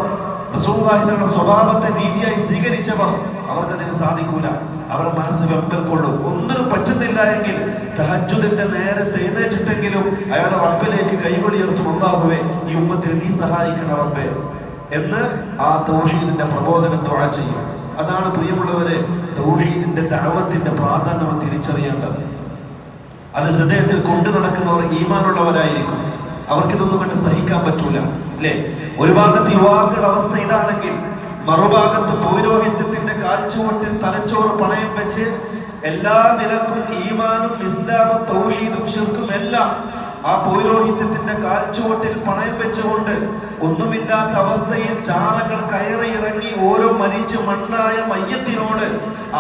റസൂലുള്ളാഹിയുടെ സ്വഭാവത്തെ രീതിയായി സ്വീകരിച്ചവർ, അവർക്കതിന് സാധിക്കൂല. അവരുടെ മനസ്സ് വെമ്പൽ കൊള്ളും. ഒന്നിനും പറ്റുന്നില്ല എങ്കിൽ തഹജ്ജുദിന്റെ നേരത്തെ എഴുന്നേറ്റിട്ടെങ്കിലും അയാളുടെ റബ്ബിലേക്ക് കൈകൊടിയെടുത്തും, അല്ലാഹുവേ ഈ ഉമ്മത്തിൽ നീ സഹായിക്കണം റബ്ബേ എന്ന് ആ തൗഹീദിന്റെ പ്രബോധനം ദുആ ചെയ്യും. അതാണ് പ്രിയമുള്ളവരെ തൗഹീദിന്റെ ദഅവത്തിന്റെ പ്രാധാന്യം തിരിച്ചറിയേണ്ടത്. അത് ഹൃദയത്തിൽ കൊണ്ടു നടക്കുന്നവർ ഈമാനുള്ളവരായിരിക്കും. അവർക്കിതൊന്നും കണ്ട് സഹിക്കാൻ പറ്റൂല, അല്ലേ? ഒരു ഭാഗത്ത് യുവാക്കളുടെ അവസ്ഥ ഇതാണെങ്കിൽ, മറുഭാഗത്ത് പൗരോഹിത്യത്തിന്റെ കാൽച്ചുവട്ടിൽ തലച്ചോറ് പണയം വെച്ച് എല്ലാ നിലക്കും ഈമാനും ഇസ്ലാമും തൗഹീദും ശിർക്കും എല്ലാം ആ പൗരോഹിത്യത്തിന്റെ കാൽച്ചുവട്ടിൽ പണയം വെച്ചുകൊണ്ട് ഒന്നുമില്ലാത്ത അവസ്ഥയിൽ ചാറകൾ കയറി ഇറങ്ങി ഓരോ മരിച്ച് മണ്ണായ മയ്യത്തിനോട്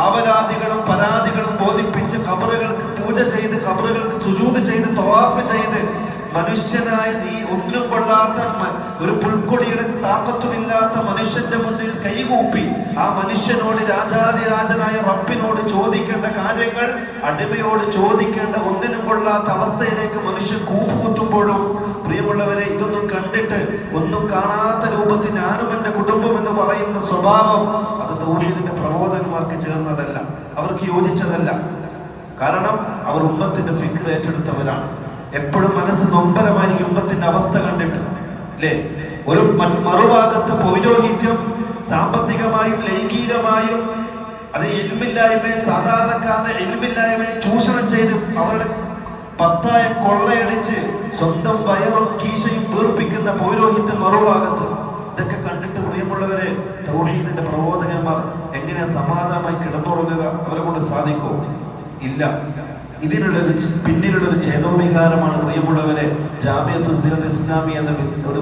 ആവലാദികളും പരാതികളും ബോധിപ്പിച്ച് ഖബറുകൾക്ക് പൂജ ചെയ്ത്, ഖബറുകൾക്ക് സുജൂദ് ചെയ്ത്, തവാഫ് ചെയ്ത്, മനുഷ്യനായ നീ ഒന്നിനും കൊള്ളാത്ത ഒരു പുൽക്കൊടിയുടെ താക്കത്തുമില്ലാത്ത മനുഷ്യന്റെ മുന്നിൽ കൈകൂപ്പി ആ മനുഷ്യനോട്, രാജാതിരാജനായ റബ്ബിനോട് ചോദിക്കേണ്ട കാര്യങ്ങൾ അടിമയോട് ചോദിക്കേണ്ട ഒന്നിനും കൊള്ളാത്ത അവസ്ഥയിലേക്ക് മനുഷ്യൻ കൂപ്പുകുത്തുമ്പോഴും, പ്രിയമുള്ളവരെ, ഇതൊന്നും കണ്ടിട്ട് ഒന്നും കാണാത്ത രൂപത്തിൽ ഞാനും എന്റെ കുടുംബം എന്ന് പറയുന്ന സ്വഭാവം അത് തൗഹീദിന്റെ പ്രബോധകന്മാർക്ക് ചേർന്നതല്ല, അവർക്ക് യോജിച്ചതല്ല. കാരണം അവർ ഉമ്മത്തിന്റെ ഫിക്ർ ഏറ്റെടുത്തവരാണ്. എപ്പോഴും മനസ്സ് നൊമ്പരമായിരിക്കും ഉമ്മത്തിന്റെ അവസ്ഥ കണ്ടിട്ട്, അല്ലേ? ഒരു മറുഭാഗത്ത് പൗരോഹിത്യം സാമ്പത്തികമായും ലൈംഗികമായും അത് ഇൽമില്ലായ്മയെ, സാധാരണക്കാരന്റെ ഇൽമില്ലായ്മയെ ചൂഷണം ചെയ്ത് അവരുടെ പത്തായം കൊള്ളയടിച്ച് സ്വന്തം വയറും കീശയും വീർപ്പിക്കുന്ന പൗരോഹിത്യം മറുഭാഗത്ത്. ഇതൊക്കെ കണ്ടിട്ട് പ്രിയമുള്ളവരെ, തൗഹീദിന്റെ പ്രബോധകന്മാർ എങ്ങനെയാ സമാധാനമായി കിടന്നുറങ്ങുക? അവരെ കൊണ്ട് സാധിക്കോ? ഇല്ല. ഇതിനുള്ളൊരു പിന്നിലുള്ളൊരു ചേതോവികാരമാണ് പ്രിയമുള്ളവരെ ജാമിഅത്തുൽ ഇസ്ലാമി എന്ന ഒരു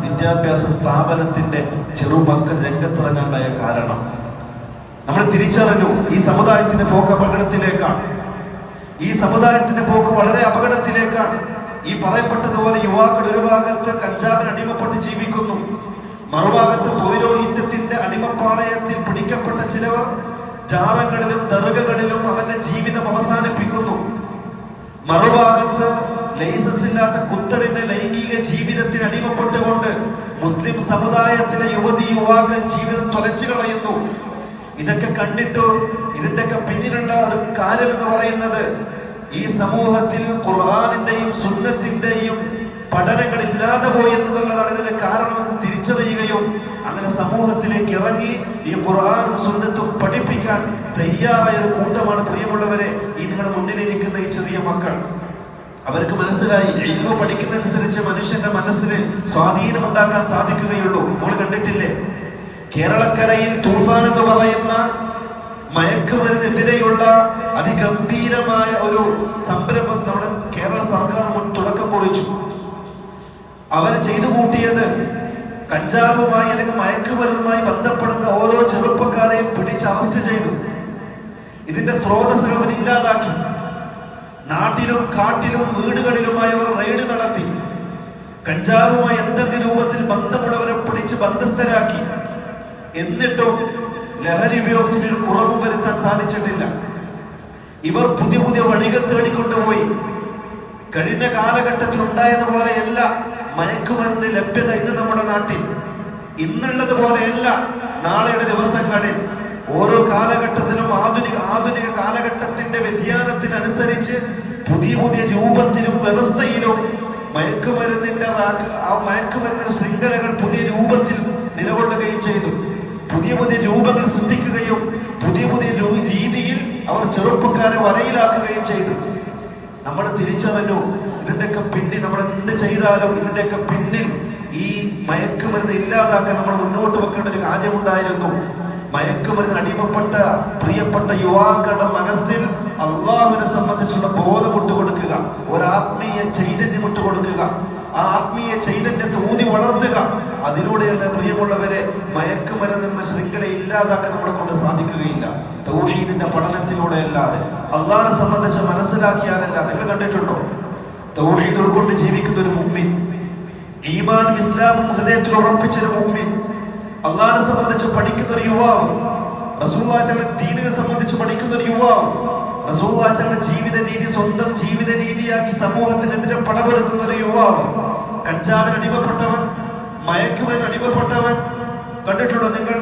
വിദ്യാഭ്യാസ സ്ഥാപനത്തിന്റെ ചെറുമക്കൾ രംഗത്തിറങ്ങാണ്ടായ കാരണം. നമ്മൾ തിരിച്ചറിഞ്ഞു ഈ സമുദായത്തിന്റെ പോക്ക് അപകടത്തിലേക്കാണ്. ഈ സമുദായത്തിന്റെ പോക്ക് വളരെ അപകടത്തിലേക്കാണ്. ഈ പറയപ്പെട്ടതുപോലെ യുവാക്കൾ ഒരു ഭാഗത്ത് കഞ്ചാവിന് അടിമപ്പെട്ട് ജീവിക്കുന്നു, മറുഭാഗത്ത് പൗരോഹിത്യത്തിന്റെ അടിമപ്പാളയത്തിൽ പിടിക്കപ്പെട്ട ചിലവർ ജാറങ്ങളിലും ദർഗകളിലും അവന്റെ ജീവിതം അവസാനിപ്പിക്കുന്നു. മറുഭാഗത്ത് ലൈസൻസ് ഇല്ലാത്ത കുത്തടിന്റെ ലൈംഗിക ജീവിതത്തിന് അടിമപ്പെട്ടുകൊണ്ട് മുസ്ലിം സമുദായത്തിലെ യുവതി യുവാക്കൾ ജീവിതം തൊലച്ചു കളയുന്നു. ഇതൊക്കെ കണ്ടിട്ടോ ഇതിന്റെയൊക്കെ പിന്നിലുള്ള ഒരു കാര്യം എന്ന് പറയുന്നത് ഈ സമൂഹത്തിൽ ഖുർആനിന്റെയും സുന്നത്തിന്റെയും പഠനങ്ങൾ ഇല്ലാതെ പോയി എന്നുള്ളതാണ് ഇതിന്റെ കാരണമെന്ന് തിരിച്ചറിയുകയും അങ്ങനെ സമൂഹത്തിലേക്ക് ഇറങ്ങി ഈ ഖുർആനും സുന്നത്തും പഠിപ്പിക്കാൻ തയ്യാറായ ഒരു കൂട്ടമാണ് പ്രിയമുള്ളവരെ ഈ നിങ്ങളുടെ മുന്നിലിരിക്കുന്ന ഈ ചെറിയ മക്കൾ. അവർക്ക് മനസ്സിലായി ഇൽമു പഠിക്കുന്നതനുസരിച്ച് മനുഷ്യന്റെ മനസ്സിന് സ്വാധീനം ഉണ്ടാക്കാൻ സാധിക്കുകയുള്ളൂ. നമ്മൾ കണ്ടിട്ടില്ലേ, കേരളക്കരയിൽ തൂഫാൻ എന്ന് പറയുന്ന മയക്കുമരുന്നെതിരെയുള്ള അതിഗംഭീരമായ ഒരു സംരംഭം നമ്മുടെ കേരള സർക്കാർ തുടക്കം കുറിച്ചു. അവർ ചെയ്തു കൂട്ടിയത് കഞ്ചാവുമായി അല്ലെങ്കിൽ മയക്കുമരുന്നുമായി ബന്ധപ്പെടുന്ന ഓരോ ചെറുപ്പക്കാരെയും പിടിച്ച് അറസ്റ്റ് ചെയ്തു. ഇതിന്റെ സ്രോതസ്സുകൾ അവർ ഇല്ലാതാക്കി. നാട്ടിലും കാട്ടിലും വീടുകളിലുമായി അവർ റെയ്ഡ് നടത്തി. കഞ്ചാവുമായി എന്തെങ്കിലും രൂപത്തിൽ ബന്ധമുള്ളവരെ പിടിച്ച് ബന്ധസ്ഥരാക്കി. എന്നിട്ടും ലഹരി ഉപയോഗത്തിന് ഒരു കുറവും വരുത്താൻ സാധിച്ചിട്ടില്ല. ഇവർ പുതിയ പുതിയ വഴികൾ തേടിക്കൊണ്ടുപോയി. കഴിഞ്ഞ കാലഘട്ടത്തിൽ ഉണ്ടായതുപോലെയല്ല മയക്കുമരുന്നിന്റെ ലഭ്യത ഇന്ന് നമ്മുടെ നാട്ടിൽ. ഇന്നുള്ളത് പോലെയല്ല നാളെയുടെ ദിവസങ്ങളിൽ. ഓരോ കാലഘട്ടത്തിലും ആധുനിക കാലഘട്ടത്തിന്റെ വ്യതിയാനത്തിനനുസരിച്ച് പുതിയ പുതിയ രൂപത്തിലും വ്യവസ്ഥയിലും മയക്കുമരുന്നിന്റെ ശൃംഖലകൾ പുതിയ രൂപത്തിൽ നിലകൊള്ളുകയും ചെയ്തു. പുതിയ പുതിയ രൂപങ്ങൾ സൃഷ്ടിക്കുകയും പുതിയ പുതിയ രീതിയിൽ അവർ ചെറുപ്പക്കാരെ വലയിലാക്കുകയും ചെയ്തു. നമ്മൾ തിരിച്ചറിഞ്ഞു ഇതിന്റെയൊക്കെ പിന്നിൽ നമ്മൾ എന്ത് ചെയ്താലും ഇതിന്റെയൊക്കെ പിന്നിൽ ഈ മയക്കുമരുന്ന് ഇല്ലാതാക്കാൻ നമ്മൾ മുന്നോട്ട് വെക്കേണ്ട ഒരു കാര്യമുണ്ടായിരുന്നു. മയക്കുമരുന്ന് അടിമപ്പെട്ട പ്രിയപ്പെട്ട യുവാക്കളുടെ മനസ്സിൽ അള്ളാഹുവിനെ സംബന്ധിച്ചുള്ള ബോധം കൊടുക്കുക, ഒരാത്മീയ ചൈതന്യം കൊടുക്കുക, ആ ആത്മീയ ചൈതന്യത്തെ ഊതി വളർത്തുക. അതിലൂടെയുള്ള പ്രിയമുള്ളവരെ മയക്കുമരുന്ന് എന്ന ശൃംഖല ഇല്ലാതാക്കാൻ നമ്മളെ കൊണ്ട് സാധിക്കുകയില്ല. തൗഹീദിന്റെ പഠനത്തിലൂടെ അല്ലാതെ, അള്ളാഹിനെ സംബന്ധിച്ച് മനസ്സിലാക്കിയാലല്ല. നിങ്ങൾ കണ്ടിട്ടുണ്ടോ തൗഹീദ് ഉൾക്കൊണ്ട് ജീവിക്കുന്ന ഒരു മുഅ്മിൻ, ഈമാനും ഇസ്ലാമും ഹൃദയത്തിൽ ഉറപ്പിച്ചൊരു മുഅ്മിൻ, അള്ളാഹിനെ സംബന്ധിച്ച് പഠിക്കുന്ന ഒരു യുവാവ്, റസൂലുള്ളാഹി തങ്ങളുടെ ദീനിനെ സംബന്ധിച്ച് പഠിക്കുന്ന ഒരു യുവാവ്, റസൂലുള്ളാഹി തങ്ങളുടെ ജീവിത രീതി സ്വന്തം ജീവിത രീതിയാക്കി സമൂഹത്തിനെതിരെ പടപെടുത്തുന്ന ഒരു യുവാവ്, കഞ്ചാവിന് അടിമപ്പെട്ടവൻ, മയക്കുമരുന്നിന് അടിമപ്പെട്ടവൻ കണ്ടിട്ടുണ്ടോ നിങ്ങൾ?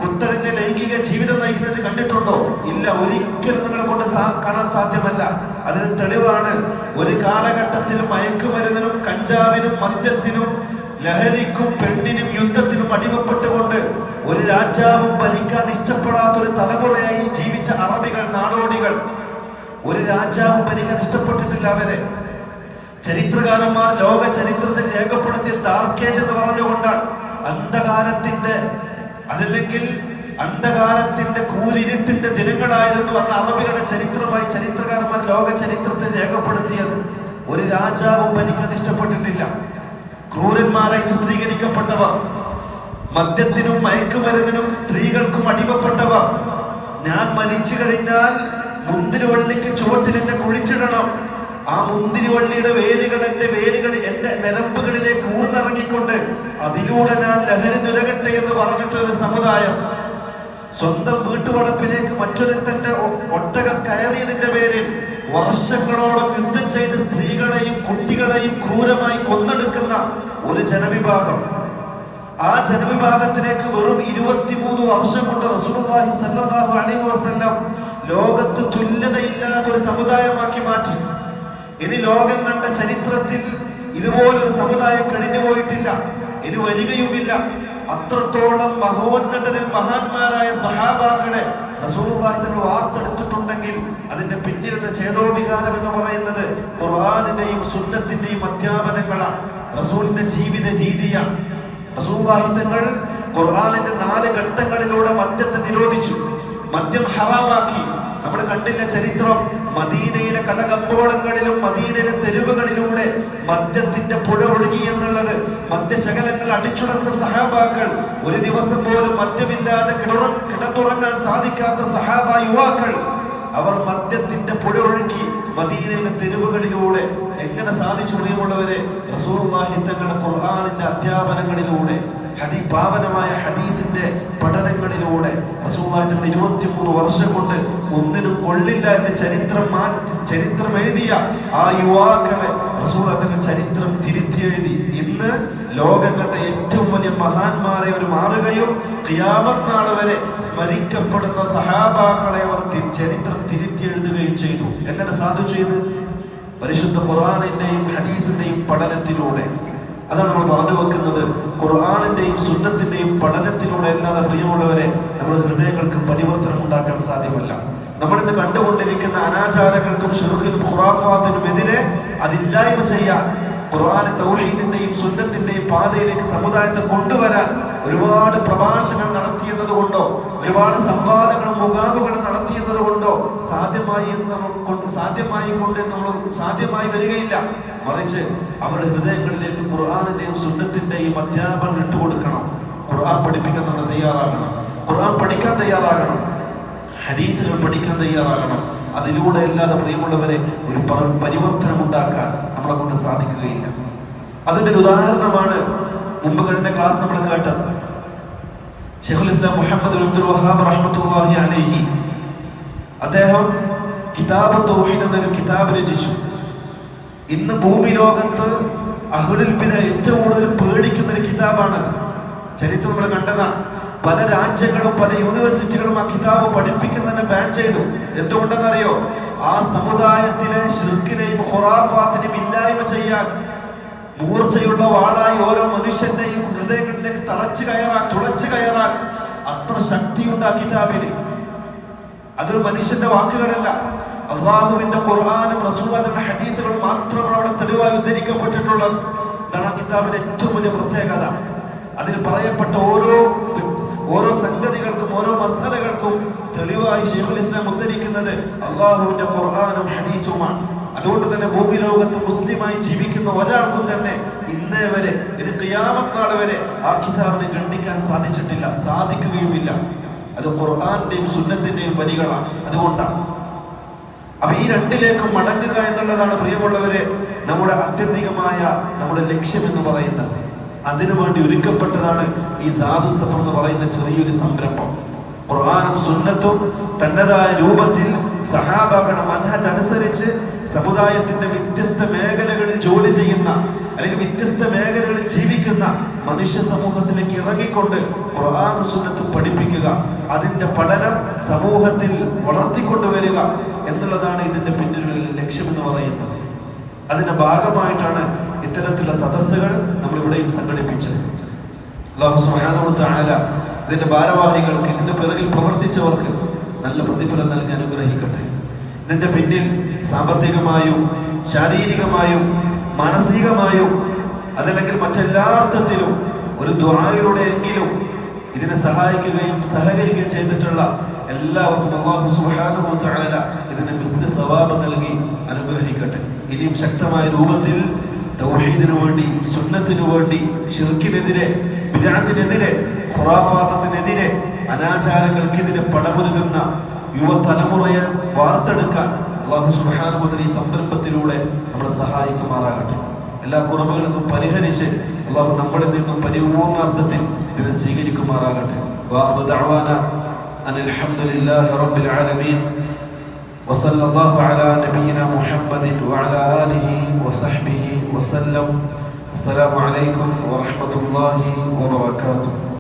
കുത്തറിന്റെ ലൈംഗിക ജീവിതം നയിക്കുന്നത് കണ്ടിട്ടുണ്ടോ? ഇല്ല, ഒരിക്കലും നിങ്ങളെ കൊണ്ട് കാണാൻ സാധ്യമല്ല. അതിന് തെളിവാണ് ഒരു കാലഘട്ടത്തിൽ മയക്കുമരുന്നിനും കഞ്ചാവിനും മദ്യത്തിനും ലഹരിക്കും പെണ്ണിനും യുദ്ധത്തിനും അടിമപ്പെട്ടുകൊണ്ട് ഒരു രാജാവും ഭരിക്കാൻ ഇഷ്ടപ്പെടാത്തൊരു തലമുറയായി ജീവിച്ച അറബികൾ, നാടോടികൾ. ഒരു രാജാവും ഭരിക്കാൻ ഇഷ്ടപ്പെട്ടിട്ടില്ല അവരെ. ചരിത്രകാരന്മാർ ലോക ചരിത്രത്തിൽ രേഖപ്പെടുത്തിയ ഡാർക്കേജ് എന്ന് പറഞ്ഞുകൊണ്ടാണ് അന്ധകാരത്തിന്റെ, അതല്ലെങ്കിൽ അന്ധകാരത്തിന്റെ കൂരിരുട്ടിന്റെ ദിനങ്ങളായിരുന്നു അന്ന് അറബികളുടെ ചരിത്രമായി ചരിത്രകാരന്മാർ ലോക ചരിത്രത്തിൽ രേഖപ്പെടുത്തിയത്. ഒരു രാജാവും ഭരിക്കാൻ ഇഷ്ടപ്പെട്ടിട്ടില്ല. ക്രൂരന്മാരായി ചിത്രീകരിക്കപ്പെട്ടവർ, മദ്യത്തിനും മയക്കുമരുന്നിനും സ്ത്രീകൾക്കും അടിമപ്പെട്ടവർ. ഞാൻ മരിച്ചു കഴിഞ്ഞാൽ മുന്തിരിവള്ളിക്ക് ചുവട്ടിൽ എന്നെ കുഴിച്ചിടണം, ആ മുന്തിരിവള്ളിയുടെ വേരുകൾ എന്റെ നിലമ്പുകളിലേക്ക് ഊർന്നിറങ്ങിക്കൊണ്ട് അതിലൂടെ ഞാൻ ലഹരി നുരകട്ടെ എന്ന് പറഞ്ഞിട്ടൊരു സമുദായം. സ്വന്തം വീട്ടുവളപ്പിലേക്ക് മറ്റൊരുത്തന്റെ ഒട്ടകം കയറിയതിന്റെ പേരിൽ വർഷങ്ങളോളം യുദ്ധം ചെയ്ത് സ്ത്രീകളെയും കുട്ടികളെയും ക്രൂരമായി കൊന്നെടുക്കുന്ന ഒരു ജനവിഭാഗം. ആ ജനവിഭാഗത്തിലേക്ക് വെറും 23 വർഷം കൊണ്ട് റസൂലുള്ളാഹി സ്വല്ലല്ലാഹു അലൈഹി വസല്ലം ലോകത്ത് തുല്യതയില്ലാത്തൊരു സമുദായമാക്കി മാറ്റി. ഇനി ലോകം കണ്ട ചരിത്രത്തിൽ ഇതുപോലൊരു സമുദായം കഴിഞ്ഞു പോയിട്ടില്ല, ഇനി വരികയുമില്ല. അത്രത്തോളം മഹോന്നതരിൽ മഹാന്മാരായ സഹാബാക്കളെ റസൂലുള്ളാഹി തങ്ങൾ വാർത്തെടുത്തിട്ടുണ്ടെങ്കിൽ അതിന്റെ പിന്നിലുള്ള ചേതോവികാരം എന്ന് പറയുന്നത് ഖുർആനിന്റെയും സുന്നത്തിന്റെയും അധ്യാപനങ്ങളാണ്, റസൂലിന്റെ ജീവിത രീതിയാണ്. റസൂലുള്ളാഹി തങ്ങൾ ഖുർആനിന്റെ 4 ഘട്ടങ്ങളിലൂടെ മദ്യത്തെ നിരോധിച്ചു, മദ്യം ഹറാമാക്കി. നമ്മൾ കണ്ടില്ല ചരിത്രം, മദീനയിലെ കടകമ്പോളങ്ങളിലും മദീനയിലെ തെരുവുകളിലൂടെ മദ്യത്തിന്റെ പുഴ ഒഴുകി എന്നുള്ളത്. മദ്യശകലങ്ങൾ അടിച്ചുടർത്ത സഹാബാക്കൾ, ഒരു ദിവസം പോലും മദ്യമില്ലാതെ കിടന്നുറങ്ങാൻ സാധിക്കാത്ത സഹാബ യുവാക്കൾ, അവർ മദ്യത്തിന്റെ പുഴ ഒഴുക്കി മദീനയിലെ തെരുവുകളിലൂടെ. എങ്ങനെ സാധിച്ചു പ്രിയമുള്ളവരെ? റസൂലുള്ളാഹി തങ്ങളുടെ ഖുർആനിന്റെ അധ്യാപനങ്ങളിലൂടെ, പാവനമായ ഹദീസിന്റെ പഠനങ്ങളിലൂടെ. റസൂലുള്ളാഹി തങ്ങൾ 23 വർഷം കൊണ്ട് ഒന്നിനും കൊള്ളില്ല എന്ന് ചരിത്രം എഴുതിയ ആ യുവാക്കളെ റസൂലുള്ളാഹി തങ്ങൾ ചരിത്രം തിരുത്തി എഴുതി. ഇന്ന് ലോകം കണ്ട ഏറ്റവും വലിയ മഹാന്മാരെ അവർ മാറുകയും ഖിയാമത്ത് നാൾ വരെ സ്മരിക്കപ്പെടുന്ന സഹാബാക്കളെ അവർ ചരിത്രം തിരുത്തി എഴുതുകയും ചെയ്തു. എങ്ങനെ സാധിച്ചു? ഇത് പരിശുദ്ധ ഖുർആനിന്റെയും ഹദീസിന്റെയും പഠനത്തിലൂടെ. അതാണ് നമ്മൾ പറഞ്ഞു വെക്കുന്നത്. ഖുർആനിന്റെയും സുന്നത്തിന്റെയും പഠനത്തിലൂടെ അല്ലാതെ പ്രിയമുള്ളവരെ നമ്മുടെ ഹൃദയങ്ങൾക്ക് പരിവർത്തനം ഉണ്ടാക്കാൻ സാധ്യമല്ല. നമ്മളിന്ന് കണ്ടുകൊണ്ടിരിക്കുന്ന അനാചാരങ്ങൾക്കും ശിർക്കിനും ഖുറാഫാത്തിനും എതിരെ അതില്ലായ്മ ചെയ്യാൻ, ഖുർആൻ തൗഹീദിന്റെയും സുന്നത്തിന്റെയും പാതയിലേക്ക് സമുദായത്തെ കൊണ്ടുവരാൻ ഒരുപാട് പ്രഭാഷണങ്ങൾ നടത്തിയെന്നത് കൊണ്ടോ ഒരുപാട് സംവാദങ്ങളും മുഖാമുകളും നടത്തിയെന്നത് കൊണ്ടോ സാധ്യമായി വരികയില്ല. മറിച്ച് അവരുടെ ഹൃദയങ്ങളിലേക്ക് ഖുർആനിന്റെയും സുന്നത്തിന്റെയും അധ്യാപനം ഇട്ടുകൊടുക്കണം. ഖുർആൻ പഠിപ്പിക്കാൻ നമ്മൾ തയ്യാറാകണം, ഖുർആൻ പഠിക്കാൻ തയ്യാറാകണം, ഹദീസുകൾ പഠിക്കാൻ തയ്യാറാകണം. അതിലൂടെ അല്ലാതെ പ്രിയമുള്ളവരെ ഒരു പരിവർത്തനം ഉണ്ടാക്കാൻ നമ്മളെ കൊണ്ട് സാധിക്കുകയില്ല. അതിന്റെ ഒരു ഉദാഹരണമാണ് മുമ്പ് കഴിഞ്ഞ ക്ലാസ് നമ്മൾ കേട്ടത്. ശൈഖുൽ ഇസ്ലാം മുഹമ്മദ് ബിൻ അബ്ദുൽ വഹാബ് റഹ്മത്തുള്ളാഹി അലൈഹി അദ്ദേഹം കിതാബ് തൗഹീദ് എന്നൊരു കിതാബ് രചിച്ചു. ഇന്ന് ഭൂമി ലോകത്ത് അഹ്ലുൽ ബിദ്അ ഏറ്റവും കൂടുതൽ പേടിക്കുന്ന ഒരു കിതാബാണത്. ചരിത്രം നമ്മൾ കണ്ടതാണ്. പല രാജ്യങ്ങളും പല യൂണിവേഴ്സിറ്റികളും ആ കിതാബ് പഠിപ്പിക്കുന്നതിനെ ബാൻ ചെയ്തു. എന്തുകൊണ്ടെന്നറിയോ? ആ സമുദായത്തിലെ ശിർക്കിനെയും ഖുറാഫാത്തിനെയും ഇല്ലായ്മ ചെയ്യാൻ മൂർച്ചയുള്ള വാളായി ഓരോ മനുഷ്യന്റെയും ഹൃദയങ്ങളിലേക്ക് തുളച്ചു കയറാൻ അത്ര ശക്തിയുണ്ട് ആ കിതാബിന്. അതൊരു മനുഷ്യന്റെ വാക്കുകളല്ല, അള്ളാഹുവിന്റെ ഖുർആനും റസൂലുള്ളാഹിയുടെ ഹദീസുകളും മാത്രമാണ് അവിടെ തെളിവായി ഉദ്ധരിക്കപ്പെട്ടിട്ടുള്ളത്. ഇതാണ് ആ കിതാബിന്റെ ഏറ്റവും വലിയ പ്രത്യേകത. അതിൽ പറയപ്പെട്ട ഓരോ സംഗതികൾക്കും ഓരോ മസാലകൾക്കും തെളിവായി ശൈഖുൽ ഇസ്ലാം ഉദ്ധരിക്കുന്നത് അള്ളാഹുവിന്റെ ഖുർആനും ഹദീസുമാണ്. അതുകൊണ്ട് തന്നെ ഭൂമി ലോകത്ത് മുസ്ലിമായി ജീവിക്കുന്ന ഒരാൾക്കും തന്നെ ഇന്നേ വരെ ഇനി ഖിയാമത്ത് നാൾ വരെ ആ കിതാബിനെ ഖണ്ഡിക്കാൻ സാധിച്ചിട്ടില്ല, സാധിക്കുകയുമില്ല. അത് ഖുർആന്റെയും സുന്നത്തിന്റെയും വരികളാണ്. അതുകൊണ്ടാണ് അപ്പൊ ഈ രണ്ടിലേക്കും മടങ്ങുക എന്നുള്ളതാണ് പ്രിയമുള്ളവരെ നമ്മുടെ ആത്യന്തികമായ നമ്മുടെ ലക്ഷ്യം എന്ന് പറയുന്നത്. അതിനുവേണ്ടി ഒരുക്കപ്പെട്ടതാണ് ഈ സാദു സഫർ എന്ന് പറയുന്ന ചെറിയൊരു സംരംഭം. ഖുർആനും സുന്നത്തും തന്നതായ രൂപത്തിൽ സഹാബാക്കളുടെ മൻഹജ് അനുസരിച്ച് സമുദായത്തിന്റെ വ്യത്യസ്ത മേഖലകളിൽ ജോലി ചെയ്യുന്ന അല്ലെങ്കിൽ വ്യത്യസ്ത മേഖലകളിൽ ജീവിക്കുന്ന മനുഷ്യ സമൂഹത്തിലേക്ക് ഇറങ്ങിക്കൊണ്ട് ഖുർആനും സുന്നത്തും പഠിപ്പിക്കുക, അതിന്റെ പഠനം സമൂഹത്തിൽ വളർത്തിക്കൊണ്ടുവരിക എന്നുള്ളതാണ് ഇതിന്റെ പിന്നിലുള്ള ലക്ഷ്യം എന്ന് പറയുന്നത്. അതിന്റെ ഭാഗമായിട്ടാണ് ഇത്തരത്തിലുള്ള സദസ്സുകൾ നമ്മൾ ഇവിടെയും സംഘടിപ്പിച്ചത്. അല്ലാഹു സുബ്ഹാനഹു വ തആല ഇതിന്റെ ഭാരവാഹികൾക്ക്, ഇതിന്റെ പിറകിൽ പ്രവർത്തിച്ചവർക്ക് നല്ല പ്രതിഫലം നൽകി അനുഗ്രഹിക്കട്ടെ. ഇതിന്റെ പിന്നിൽ സാമ്പത്തികമായും ശാരീരികമായും മാനസികമായും അതല്ലെങ്കിൽ മറ്റെല്ലാ അർത്ഥത്തിലും ഒരു ദുആയിലൂടെയെങ്കിലും ഇതിനെ സഹായിക്കുകയും സഹകരിക്കുകയും ചെയ്തിട്ടുള്ള എല്ലാവർക്കും അല്ലാഹു സുബ്ഹാനഹു വ തആല ഇതിന് മിസ്ല സവാബ് നൽകി അനുഗ്രഹിക്കട്ടെ. ഇനിയും ശക്തമായ രൂപത്തിൽ തൗഹീദിനു വേണ്ടി, സുന്നത്തിനു വേണ്ടി, ശിർക്കിനെതിരെ, ബിദ്അത്തിനെതിരെ, ഖുറാഫാത്തിനെതിരെ, അനാചാരങ്ങൾക്കെതിരെ പടമുരുകുന്ന യുവതലമുറയെ വാർത്തെടുക്കാൻ അല്ലാഹു സുബ്ഹാനഹു വ തആല ഈ സംരംഭത്തിലൂടെ നമ്മളെ സഹായിക്കുമാറാകട്ടെ. എല്ലാ കുറവുകൾക്കും പരിഹരിച്ച് അല്ലാഹു നമ്മളിൽ നിന്നും പരിപൂർണാർത്ഥത്തിൽ ഇതിനെ സ്വീകരിക്കുമാറാകട്ടെ. വാഖിറു ദഅവാന അനിൽ ഹംദുലില്ലാഹി റബ്ബിൽ ആലമീൻ വസല്ലല്ലാഹു അലാ നബിയിനാ മുഹമ്മദിൻ വഅലാ ആലിഹി വസഹ്ബിഹി വസല്ലം. അസ്സലാമു അലൈക്കും വറഹ്മത്തുള്ളാഹി വബറകാതുഹു.